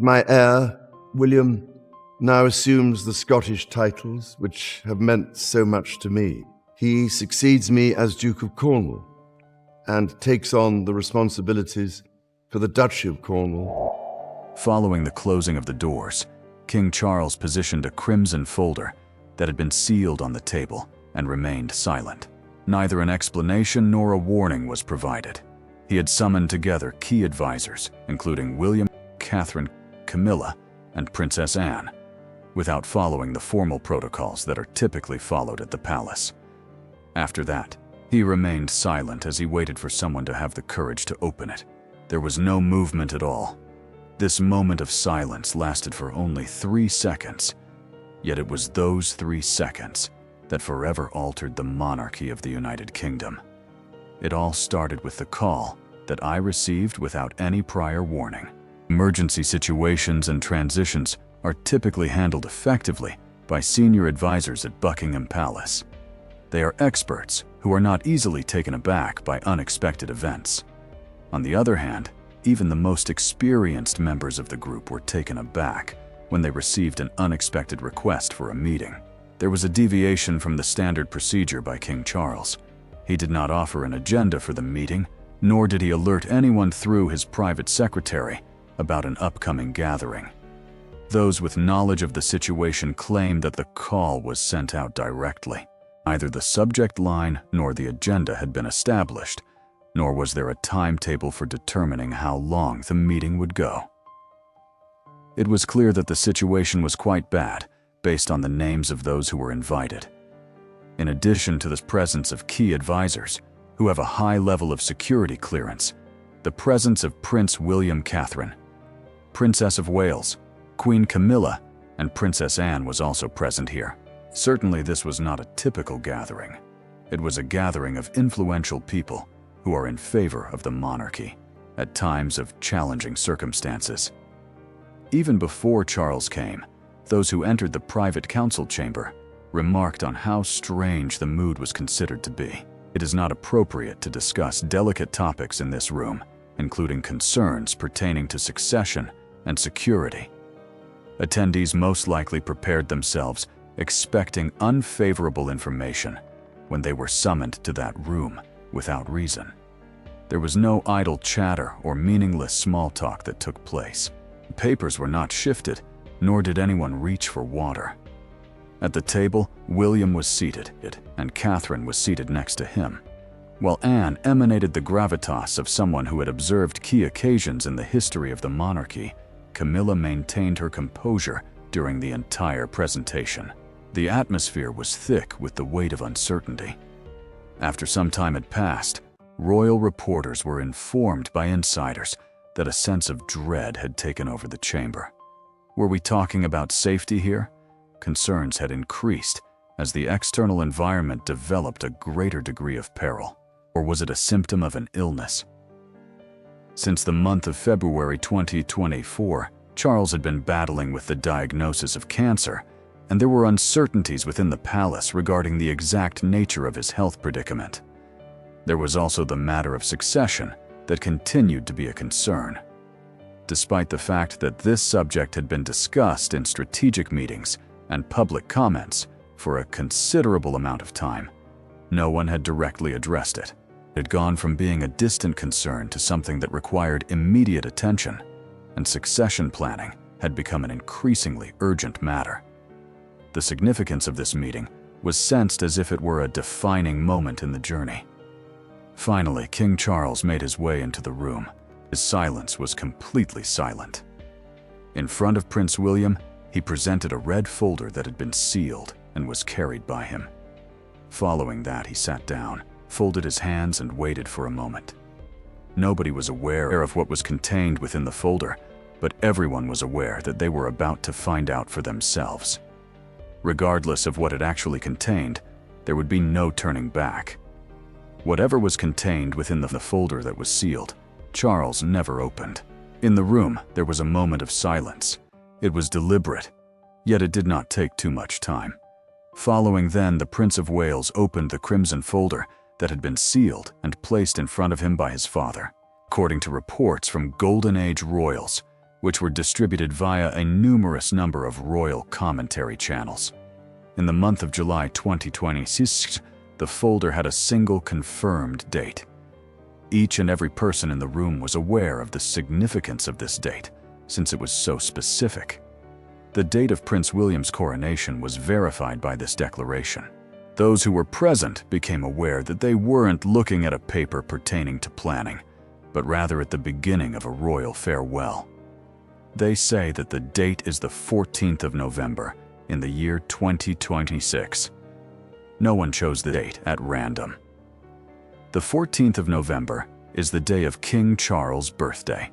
My heir, William, now assumes the Scottish titles which have meant so much to me. He succeeds me as Duke of Cornwall and takes on the responsibilities for the Duchy of Cornwall. Following the closing of the doors, King Charles positioned a crimson folder that had been sealed on the table and remained silent. Neither an explanation nor a warning was provided. He had summoned together key advisors, including William, Catherine, Camilla, and Princess Anne, without following the formal protocols that are typically followed at the palace. After that, he remained silent as he waited for someone to have the courage to open it. There was no movement at all. This moment of silence lasted for only 3 seconds, yet it was those 3 seconds that forever altered the monarchy of the United Kingdom. It all started with the call that I received without any prior warning. Emergency situations and transitions are typically handled effectively by senior advisors at Buckingham Palace. They are experts who are not easily taken aback by unexpected events. On the other hand, even the most experienced members of the group were taken aback when they received an unexpected request for a meeting. There was a deviation from the standard procedure by King Charles. He did not offer an agenda for the meeting, nor did he alert anyone through his private secretary about an upcoming gathering. Those with knowledge of the situation claimed that the call was sent out directly. Neither the subject line nor the agenda had been established, nor was there a timetable for determining how long the meeting would go. It was clear that the situation was quite bad, based on the names of those who were invited. In addition to the presence of key advisors, who have a high level of security clearance, the presence of Prince William Catherine, Princess of Wales, Queen Camilla, and Princess Anne was also present here. Certainly this was not a typical gathering. It was a gathering of influential people who are in favor of the monarchy, at times of challenging circumstances. Even before Charles came, those who entered the private council chamber remarked on how strange the mood was considered to be. It is not appropriate to discuss delicate topics in this room, including concerns pertaining to succession and security. Attendees most likely prepared themselves expecting unfavorable information when they were summoned to that room without reason. There was no idle chatter or meaningless small talk that took place. Papers were not shifted, nor did anyone reach for water. At the table, William was seated, and Catherine was seated next to him. While Anne emanated the gravitas of someone who had observed key occasions in the history of the monarchy, Camilla maintained her composure during the entire presentation. The atmosphere was thick with the weight of uncertainty. After some time had passed, royal reporters were informed by insiders that a sense of dread had taken over the chamber. Were we talking about safety here? Concerns had increased as the external environment developed a greater degree of peril. Or was it a symptom of an illness? Since the month of February 2024, Charles had been battling with the diagnosis of cancer, and there were uncertainties within the palace regarding the exact nature of his health predicament. There was also the matter of succession that continued to be a concern. Despite the fact that this subject had been discussed in strategic meetings and public comments for a considerable amount of time, no one had directly addressed it. It had gone from being a distant concern to something that required immediate attention, and succession planning had become an increasingly urgent matter. The significance of this meeting was sensed as if it were a defining moment in the journey. Finally, King Charles made his way into the room. His silence was completely silent. In front of Prince William, he presented a red folder that had been sealed and was carried by him. Following that, he sat down, folded his hands, and waited for a moment. Nobody was aware of what was contained within the folder, but everyone was aware that they were about to find out for themselves. Regardless of what it actually contained, there would be no turning back. Whatever was contained within the folder that was sealed, Charles never opened. In the room, there was a moment of silence. It was deliberate, yet it did not take too much time. Following then, the Prince of Wales opened the crimson folder that had been sealed and placed in front of him by his father. According to reports from Golden Age royals, which were distributed via a numerous number of royal commentary channels. In the month of July 2026, the folder had a single confirmed date. Each and every person in the room was aware of the significance of this date, since it was so specific. The date of Prince William's coronation was verified by this declaration. Those who were present became aware that they weren't looking at a paper pertaining to planning, but rather at the beginning of a royal farewell. They say that the date is the 14th of November in the year 2026. No one chose the date at random. The 14th of November is the day of King Charles' birthday.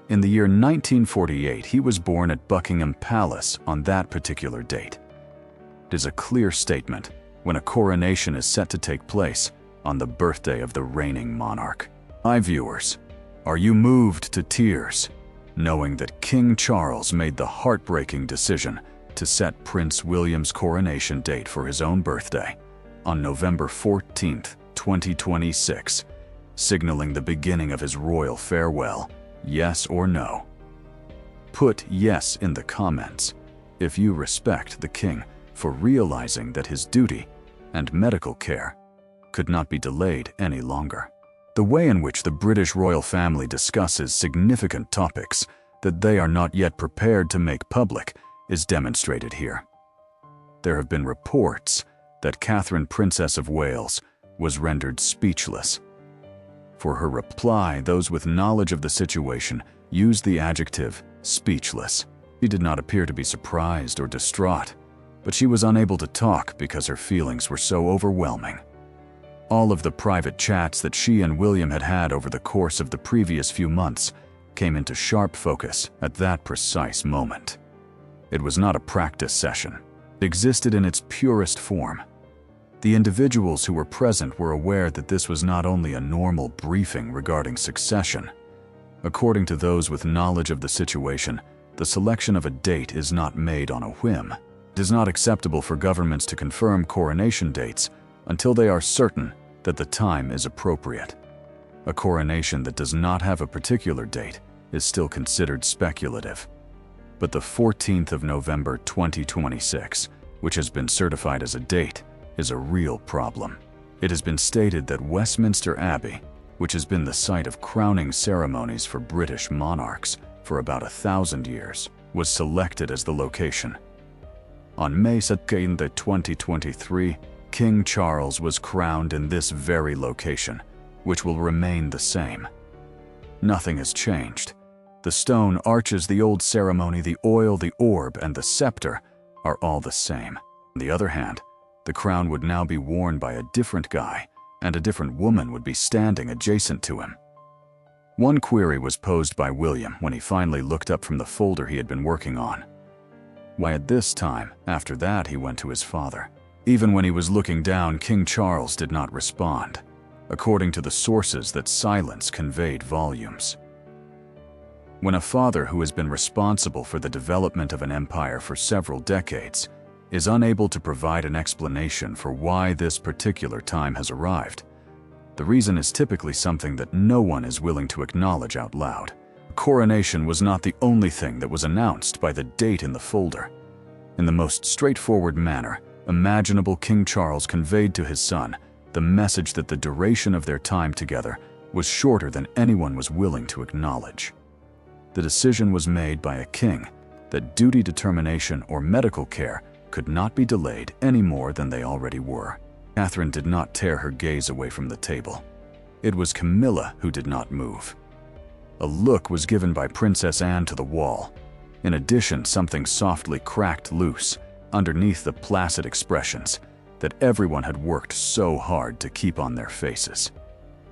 In the year 1948, he was born at Buckingham Palace on that particular date. It is a clear statement when a coronation is set to take place on the birthday of the reigning monarch. My viewers, are you moved to tears knowing that King Charles made the heartbreaking decision to set Prince William's coronation date for his own birthday on November 14th, 2026, signaling the beginning of his royal farewell? Yes or no? Put yes in the comments if you respect the king for realizing that his duty and medical care could not be delayed any longer. The way in which the British royal family discusses significant topics that they are not yet prepared to make public is demonstrated here. There have been reports that Catherine, Princess of Wales, was rendered speechless. For her reply, those with knowledge of the situation used the adjective speechless. She did not appear to be surprised or distraught, but she was unable to talk because her feelings were so overwhelming. All of the private chats that she and William had had over the course of the previous few months came into sharp focus at that precise moment. It was not a practice session. It existed in its purest form. The individuals who were present were aware that this was not only a normal briefing regarding succession. According to those with knowledge of the situation, the selection of a date is not made on a whim. It is not acceptable for governments to confirm coronation dates until they are certain that the time is appropriate. A coronation that does not have a particular date is still considered speculative. But the 14th of November 2026, which has been certified as a date, is a real problem. It has been stated that Westminster Abbey, which has been the site of crowning ceremonies for British monarchs for about 1,000 years, was selected as the location. On May 2, 2023, King Charles was crowned in this very location, which will remain the same. Nothing has changed. The stone arches, the old ceremony, the oil, the orb, and the scepter are all the same. On the other hand, the crown would now be worn by a different guy, and a different woman would be standing adjacent to him. One query was posed by William when he finally looked up from the folder he had been working on. Why at this time, after that, he went to his father. Even when he was looking down, King Charles did not respond. According to the sources, that silence conveyed volumes. When a father who has been responsible for the development of an empire for several decades is unable to provide an explanation for why this particular time has arrived, the reason is typically something that no one is willing to acknowledge out loud. Coronation was not the only thing that was announced by the date in the folder. In the most straightforward manner imaginable, King Charles conveyed to his son the message that the duration of their time together was shorter than anyone was willing to acknowledge. The decision was made by a king that duty, determination, or medical care could not be delayed any more than they already were. Catherine did not tear her gaze away from the table. It was Camilla who did not move. A look was given by Princess Anne to the wall. In addition, something softly cracked loose underneath the placid expressions that everyone had worked so hard to keep on their faces.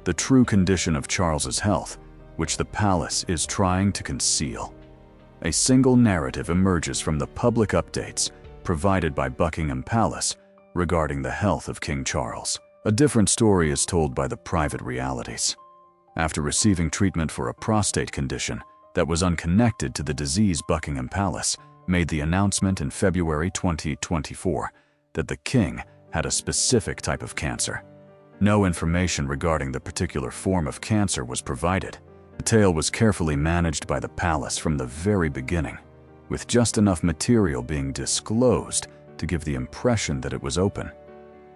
The true condition of Charles's health, which the palace is trying to conceal. A single narrative emerges from the public updates provided by Buckingham Palace regarding the health of King Charles. A different story is told by the private realities. After receiving treatment for a prostate condition that was unconnected to the disease, Buckingham Palace made the announcement in February 2024 that the king had a specific type of cancer. No information regarding the particular form of cancer was provided, The tale was carefully managed by the palace from the very beginning, with just enough material being disclosed to give the impression that it was open,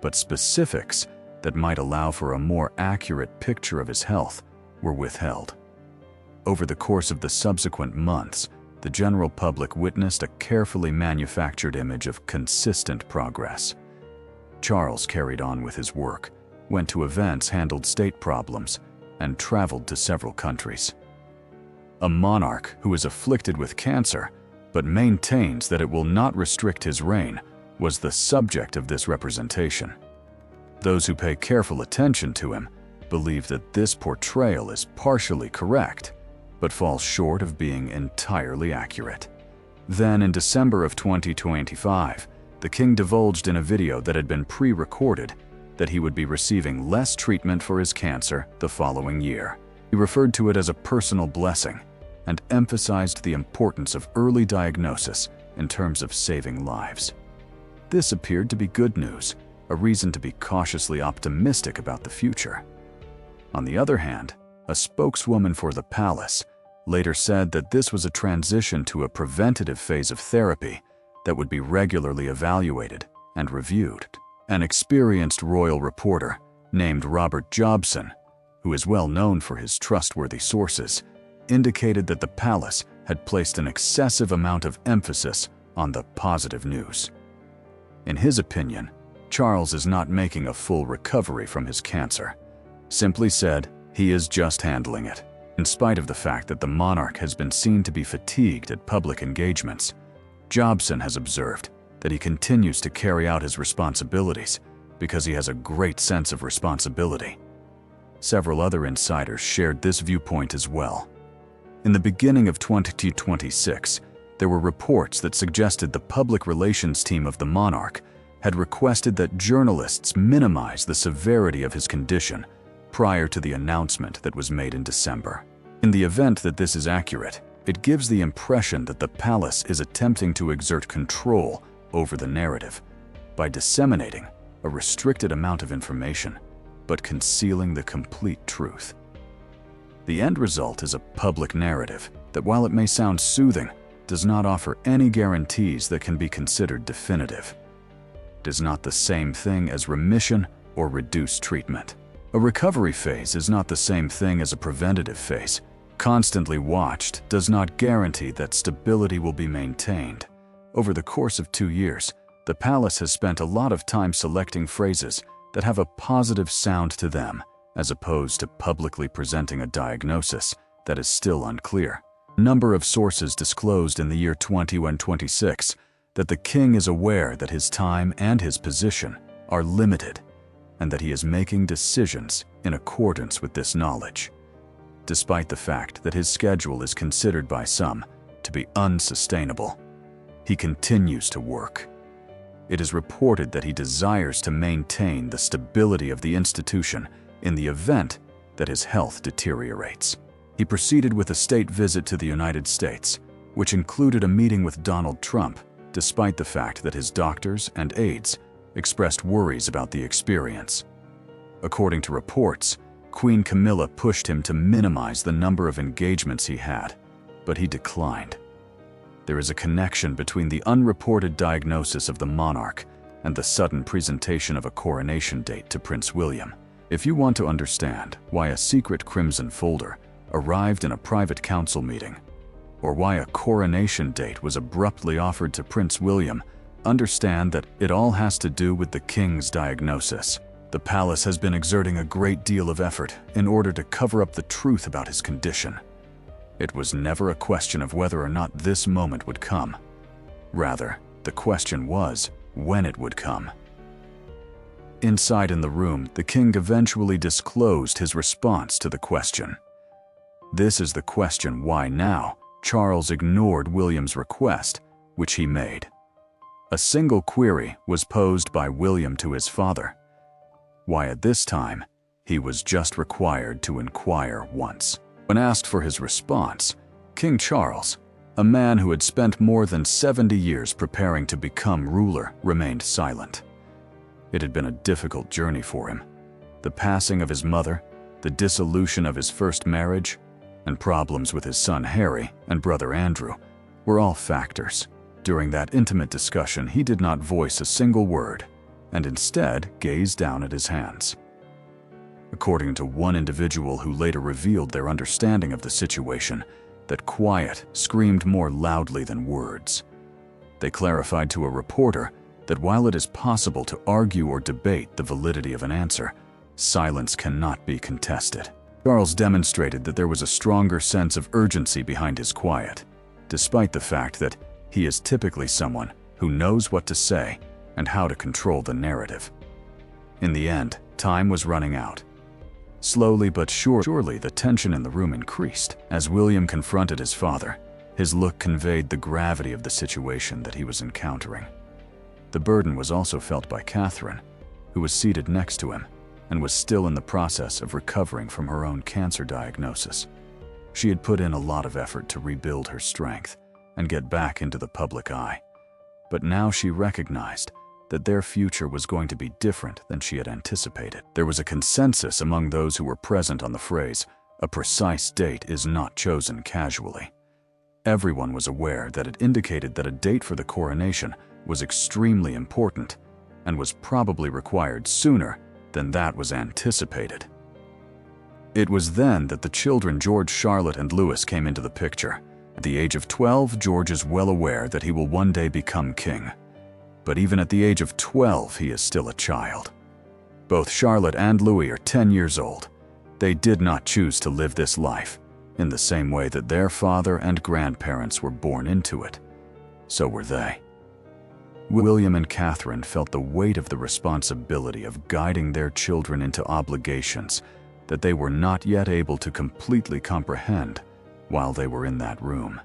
but specifics that might allow for a more accurate picture of his health were withheld. Over the course of the subsequent months, the general public witnessed a carefully manufactured image of consistent progress. Charles carried on with his work, went to events, handled state problems, and traveled to several countries. A monarch who is afflicted with cancer but maintains that it will not restrict his reign was the subject of this representation. Those who pay careful attention to him believe that this portrayal is partially correct, but falls short of being entirely accurate. Then, in December of 2025, the king divulged in a video that had been pre-recorded that he would be receiving less treatment for his cancer the following year. He referred to it as a personal blessing and emphasized the importance of early diagnosis in terms of saving lives. This appeared to be good news, a reason to be cautiously optimistic about the future. On the other hand, a spokeswoman for the palace later said that this was a transition to a preventative phase of therapy that would be regularly evaluated and reviewed. An experienced royal reporter named Robert Jobson, who is well known for his trustworthy sources, indicated that the palace had placed an excessive amount of emphasis on the positive news. In his opinion, Charles is not making a full recovery from his cancer. Simply said, he is just handling it. In spite of the fact that the monarch has been seen to be fatigued at public engagements, Jobson has observed that he continues to carry out his responsibilities because he has a great sense of responsibility. Several other insiders shared this viewpoint as well. In the beginning of 2026, there were reports that suggested the public relations team of the monarch had requested that journalists minimize the severity of his condition prior to the announcement that was made in December. In the event that this is accurate, it gives the impression that the palace is attempting to exert control over the narrative by disseminating a restricted amount of information, but concealing the complete truth. The end result is a public narrative that, while it may sound soothing, does not offer any guarantees that can be considered definitive. It is not the same thing as remission or reduced treatment. A recovery phase is not the same thing as a preventative phase. Constantly watched does not guarantee that stability will be maintained. Over the course of 2 years, the palace has spent a lot of time selecting phrases that have a positive sound to them, as opposed to publicly presenting a diagnosis that is still unclear. A number of sources disclosed in the year 2026 that the king is aware that his time and his position are limited, and that he is making decisions in accordance with this knowledge. Despite the fact that his schedule is considered by some to be unsustainable, he continues to work. It is reported that he desires to maintain the stability of the institution in the event that his health deteriorates. He proceeded with a state visit to the United States, which included a meeting with Donald Trump, despite the fact that his doctors and aides expressed worries about the experience. According to reports, Queen Camilla pushed him to minimize the number of engagements he had, but he declined. There is a connection between the unreported diagnosis of the monarch and the sudden presentation of a coronation date to Prince William. If you want to understand why a secret crimson folder arrived in a private council meeting, or why a coronation date was abruptly offered to Prince William, understand that it all has to do with the king's diagnosis. The palace has been exerting a great deal of effort in order to cover up the truth about his condition. It was never a question of whether or not this moment would come. Rather, the question was when it would come. Inside in the room, the king eventually disclosed his response to the question. This is the question why now Charles ignored William's request, which he made. A single query was posed by William to his father. Why at this time, he was just required to inquire once. When asked for his response, King Charles, a man who had spent more than 70 years preparing to become ruler, remained silent. It had been a difficult journey for him. The passing of his mother, the dissolution of his first marriage, and problems with his son Harry and brother Andrew were all factors. During that intimate discussion, he did not voice a single word, and instead gazed down at his hands. According to one individual who later revealed their understanding of the situation, that quiet screamed more loudly than words. They clarified to a reporter that while it is possible to argue or debate the validity of an answer, silence cannot be contested. Charles demonstrated that there was a stronger sense of urgency behind his quiet, despite the fact that he is typically someone who knows what to say and how to control the narrative. In the end, time was running out. Slowly but surely, the tension in the room increased. As William confronted his father, his look conveyed the gravity of the situation that he was encountering. The burden was also felt by Catherine, who was seated next to him and was still in the process of recovering from her own cancer diagnosis. She had put in a lot of effort to rebuild her strength and get back into the public eye, but now she recognized that their future was going to be different than she had anticipated. There was a consensus among those who were present on the phrase, "A precise date is not chosen casually." Everyone was aware that it indicated that a date for the coronation was extremely important and was probably required sooner than that was anticipated. It was then that the children George, Charlotte, and Louis came into the picture. At the age of 12, George is well aware that he will one day become king. But even at the age of 12, he is still a child. Both Charlotte and Louis are 10 years old. They did not choose to live this life in the same way that their father and grandparents were born into it. So were they. William and Catherine felt the weight of the responsibility of guiding their children into obligations that they were not yet able to completely comprehend while they were in that room.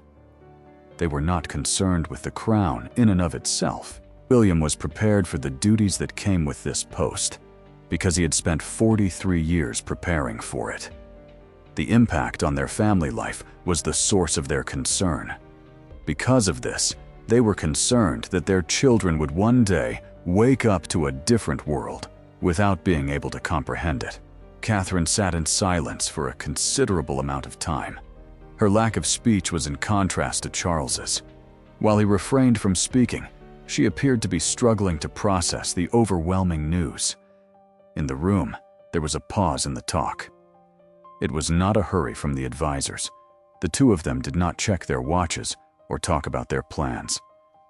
They were not concerned with the crown in and of itself. William was prepared for the duties that came with this post because he had spent 43 years preparing for it. The impact on their family life was the source of their concern. Because of this, they were concerned that their children would one day wake up to a different world without being able to comprehend it. Catherine sat in silence for a considerable amount of time. Her lack of speech was in contrast to Charles's. While he refrained from speaking, she appeared to be struggling to process the overwhelming news. In the room, there was a pause in the talk. It was not a hurry from the advisors. The two of them did not check their watches or talk about their plans.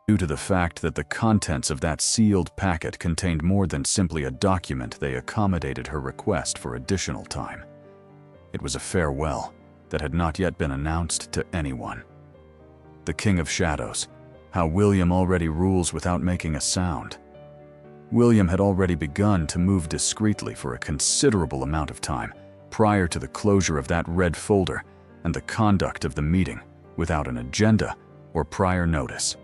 Due to the fact that the contents of that sealed packet contained more than simply a document, they accommodated her request for additional time. It was a farewell that had not yet been announced to anyone. The King of Shadows, how William already rules without making a sound. William had already begun to move discreetly for a considerable amount of time prior to the closure of that red folder and the conduct of the meeting without an agenda or prior notice.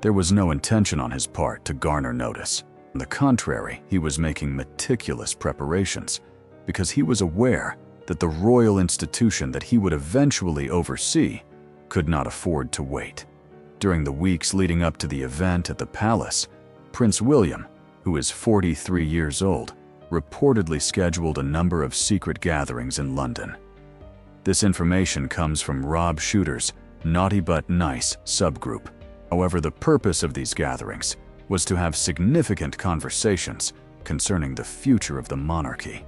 There was no intention on his part to garner notice. On the contrary, he was making meticulous preparations because he was aware that the royal institution that he would eventually oversee could not afford to wait. During the weeks leading up to the event at the palace, Prince William, who is 43 years old, reportedly scheduled a number of secret gatherings in London. This information comes from Rob Shooter's Naughty But Nice subgroup. However, the purpose of these gatherings was to have significant conversations concerning the future of the monarchy,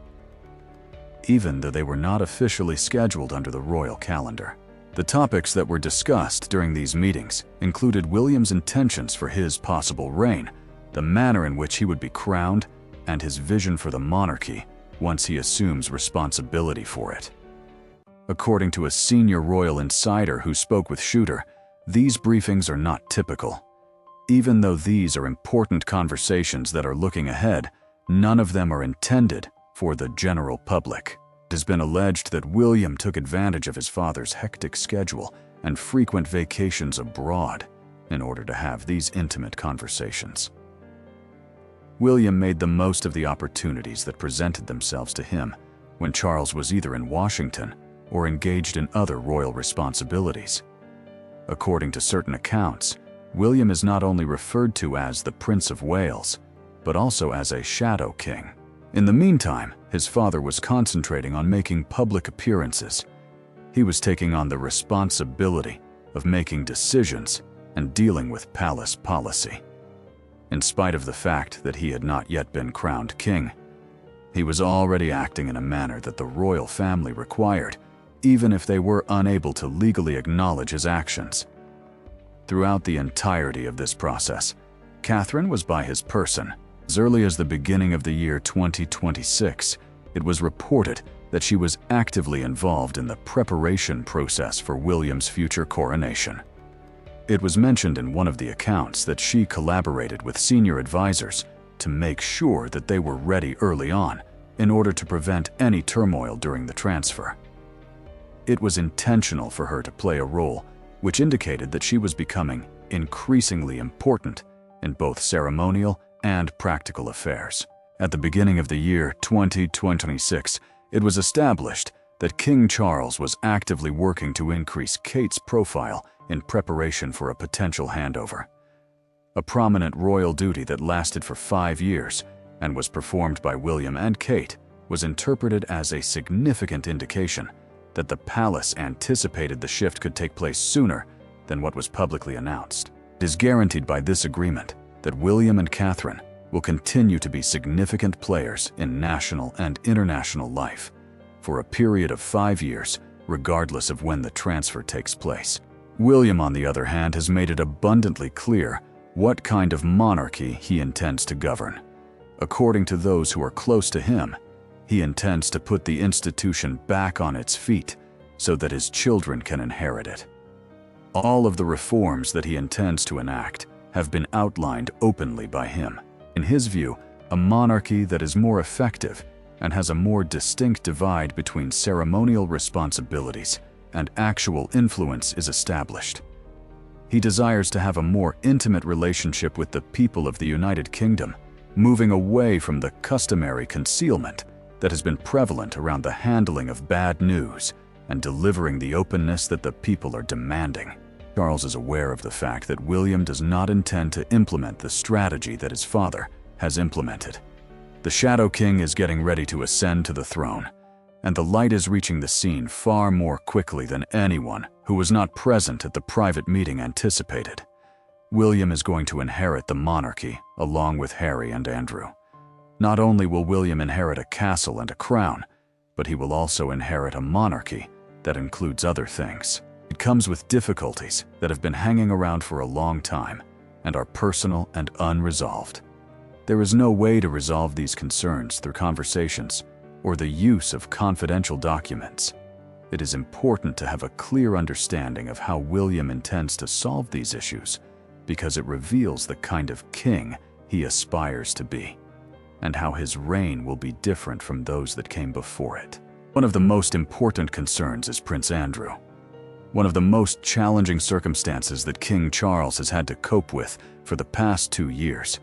even though they were not officially scheduled under the royal calendar. The topics that were discussed during these meetings included William's intentions for his possible reign, the manner in which he would be crowned, and his vision for the monarchy once he assumes responsibility for it. According to a senior royal insider who spoke with Shooter, these briefings are not typical. Even though these are important conversations that are looking ahead, none of them are intended for the general public. It has been alleged that William took advantage of his father's hectic schedule and frequent vacations abroad in order to have these intimate conversations. William made the most of the opportunities that presented themselves to him when Charles was either in Washington or engaged in other royal responsibilities. According to certain accounts, William is not only referred to as the Prince of Wales, but also as a Shadow King. In the meantime, his father was concentrating on making public appearances. He was taking on the responsibility of making decisions and dealing with palace policy. In spite of the fact that he had not yet been crowned king, he was already acting in a manner that the royal family required, even if they were unable to legally acknowledge his actions. Throughout the entirety of this process, Catherine was by his person. As early as the beginning of the year 2026, it was reported that she was actively involved in the preparation process for William's future coronation. It was mentioned in one of the accounts that she collaborated with senior advisors to make sure that they were ready early on in order to prevent any turmoil during the transfer. It was intentional for her to play a role which indicated that she was becoming increasingly important in both ceremonial and practical affairs. At the beginning of the year 2026, it was established that King Charles was actively working to increase Kate's profile in preparation for a potential handover. A prominent royal duty that lasted for 5 years and was performed by William and Kate was interpreted as a significant indication that the palace anticipated the shift could take place sooner than what was publicly announced. It is guaranteed by this agreement that William and Catherine will continue to be significant players in national and international life for a period of 5 years, regardless of when the transfer takes place. William, on the other hand, has made it abundantly clear what kind of monarchy he intends to govern. According to those who are close to him, he intends to put the institution back on its feet so that his children can inherit it. All of the reforms that he intends to enact have been outlined openly by him. In his view, a monarchy that is more effective and has a more distinct divide between ceremonial responsibilities and actual influence is established. He desires to have a more intimate relationship with the people of the United Kingdom, moving away from the customary concealment that has been prevalent around the handling of bad news and delivering the openness that the people are demanding. Charles is aware of the fact that William does not intend to implement the strategy that his father has implemented. The Shadow King is getting ready to ascend to the throne, and the light is reaching the scene far more quickly than anyone who was not present at the private meeting anticipated. William is going to inherit the monarchy along with Harry and Andrew. Not only will William inherit a castle and a crown, but he will also inherit a monarchy that includes other things. It comes with difficulties that have been hanging around for a long time and are personal and unresolved. There is no way to resolve these concerns through conversations or the use of confidential documents. It is important to have a clear understanding of how William intends to solve these issues because it reveals the kind of king he aspires to be and how his reign will be different from those that came before it. One of the most important concerns is Prince Andrew. One of the most challenging circumstances that King Charles has had to cope with for the past 2 years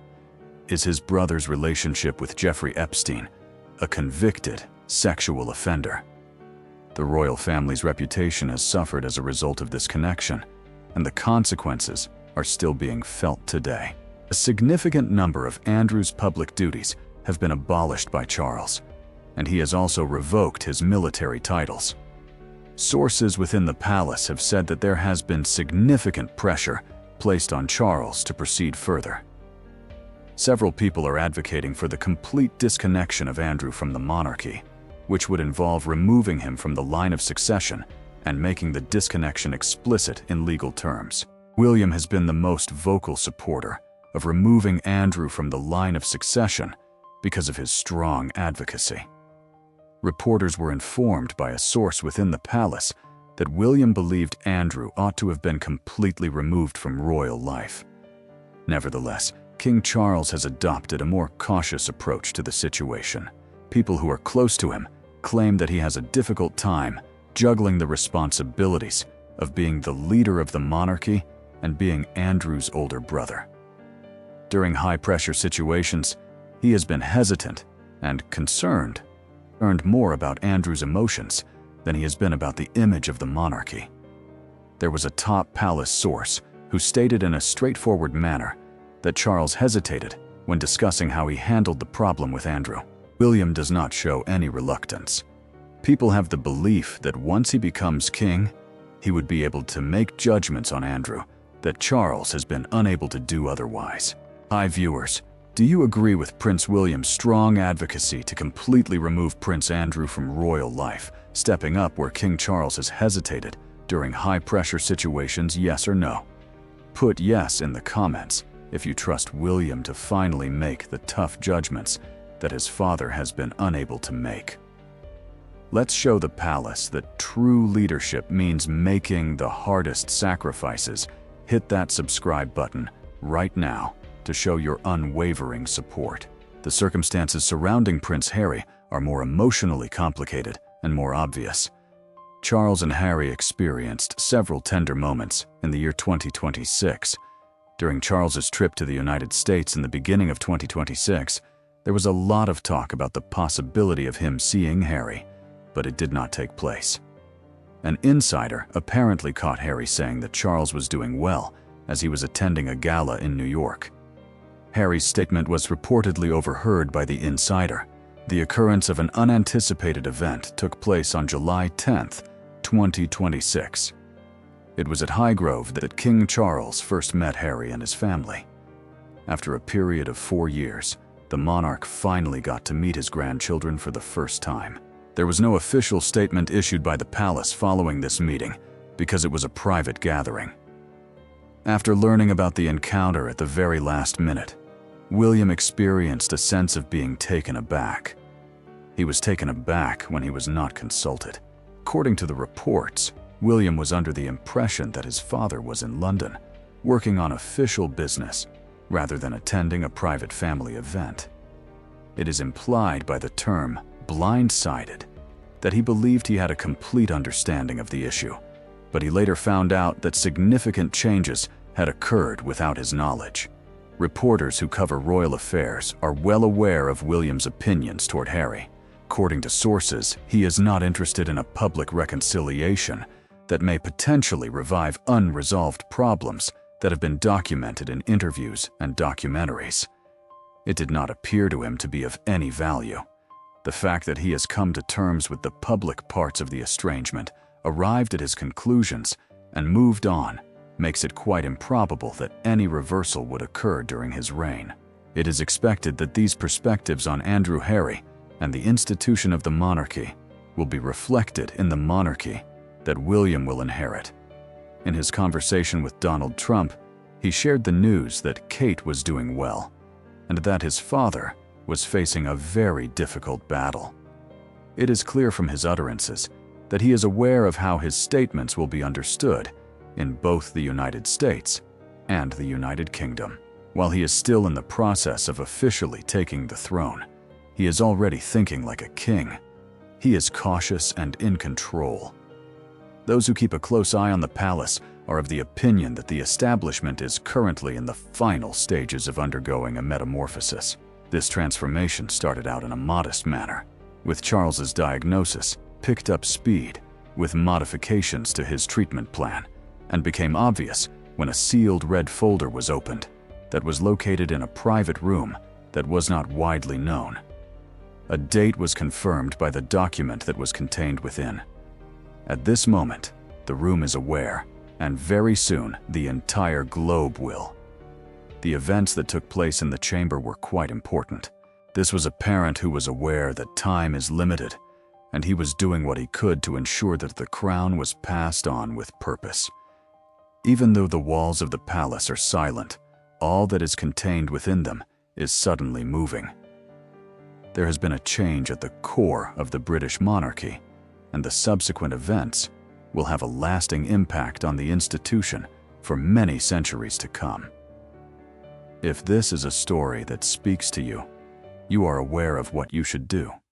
is his brother's relationship with Jeffrey Epstein, a convicted sexual offender. The royal family's reputation has suffered as a result of this connection, and the consequences are still being felt today. A significant number of Andrew's public duties have been abolished by Charles, and he has also revoked his military titles. Sources within the palace have said that there has been significant pressure placed on Charles to proceed further. Several people are advocating for the complete disconnection of Andrew from the monarchy, which would involve removing him from the line of succession and making the disconnection explicit in legal terms. William has been the most vocal supporter of removing Andrew from the line of succession because of his strong advocacy. Reporters were informed by a source within the palace that William believed Andrew ought to have been completely removed from royal life. Nevertheless, King Charles has adopted a more cautious approach to the situation. People who are close to him claim that he has a difficult time juggling the responsibilities of being the leader of the monarchy and being Andrew's older brother. During high-pressure situations, he has been hesitant and concerned, learned more about Andrew's emotions than he has been about the image of the monarchy. There was a top palace source who stated in a straightforward manner that Charles hesitated when discussing how he handled the problem with Andrew. William does not show any reluctance. People have the belief that once he becomes king, he would be able to make judgments on Andrew that Charles has been unable to do otherwise. Hi viewers, do you agree with Prince William's strong advocacy to completely remove Prince Andrew from royal life, stepping up where King Charles has hesitated during high-pressure situations, yes or no? Put yes in the comments if you trust William to finally make the tough judgments that his father has been unable to make. Let's show the palace that true leadership means making the hardest sacrifices. Hit that subscribe button right now to show your unwavering support. The circumstances surrounding Prince Harry are more emotionally complicated and more obvious. Charles and Harry experienced several tender moments in the year 2026. During Charles's trip to the United States in the beginning of 2026, there was a lot of talk about the possibility of him seeing Harry, but it did not take place. An insider apparently caught Harry saying that Charles was doing well as he was attending a gala in New York. Harry's statement was reportedly overheard by the insider. The occurrence of an unanticipated event took place on July 10th, 2026. It was at Highgrove that King Charles first met Harry and his family. After a period of 4 years, the monarch finally got to meet his grandchildren for the first time. There was no official statement issued by the palace following this meeting because it was a private gathering. After learning about the encounter at the very last minute, William experienced a sense of being taken aback. He was taken aback when he was not consulted. According to the reports, William was under the impression that his father was in London, working on official business rather than attending a private family event. It is implied by the term blindsided that he believed he had a complete understanding of the issue, but he later found out that significant changes had occurred without his knowledge. Reporters who cover royal affairs are well aware of William's opinions toward Harry. According to sources, he is not interested in a public reconciliation that may potentially revive unresolved problems that have been documented in interviews and documentaries. It did not appear to him to be of any value. The fact that he has come to terms with the public parts of the estrangement, arrived at his conclusions, and moved on makes it quite improbable that any reversal would occur during his reign. It is expected that these perspectives on Andrew Harry and the institution of the monarchy will be reflected in the monarchy that William will inherit. In his conversation with Donald Trump, he shared the news that Kate was doing well, and that his father was facing a very difficult battle. It is clear from his utterances that he is aware of how his statements will be understood in both the United States and the United Kingdom. While he is still in the process of officially taking the throne, he is already thinking like a king. He is cautious and in control. Those who keep a close eye on the palace are of the opinion that the establishment is currently in the final stages of undergoing a metamorphosis. This transformation started out in a modest manner, with Charles's diagnosis, picked up speed with modifications to his treatment plan, and became obvious when a sealed red folder was opened that was located in a private room that was not widely known. A date was confirmed by the document that was contained within. At this moment, the room is aware, and very soon the entire globe will. The events that took place in the chamber were quite important. This was a parent who was aware that time is limited, and he was doing what he could to ensure that the crown was passed on with purpose. Even though the walls of the palace are silent, all that is contained within them is suddenly moving. There has been a change at the core of the British monarchy, and the subsequent events will have a lasting impact on the institution for many centuries to come. If this is a story that speaks to you, you are aware of what you should do.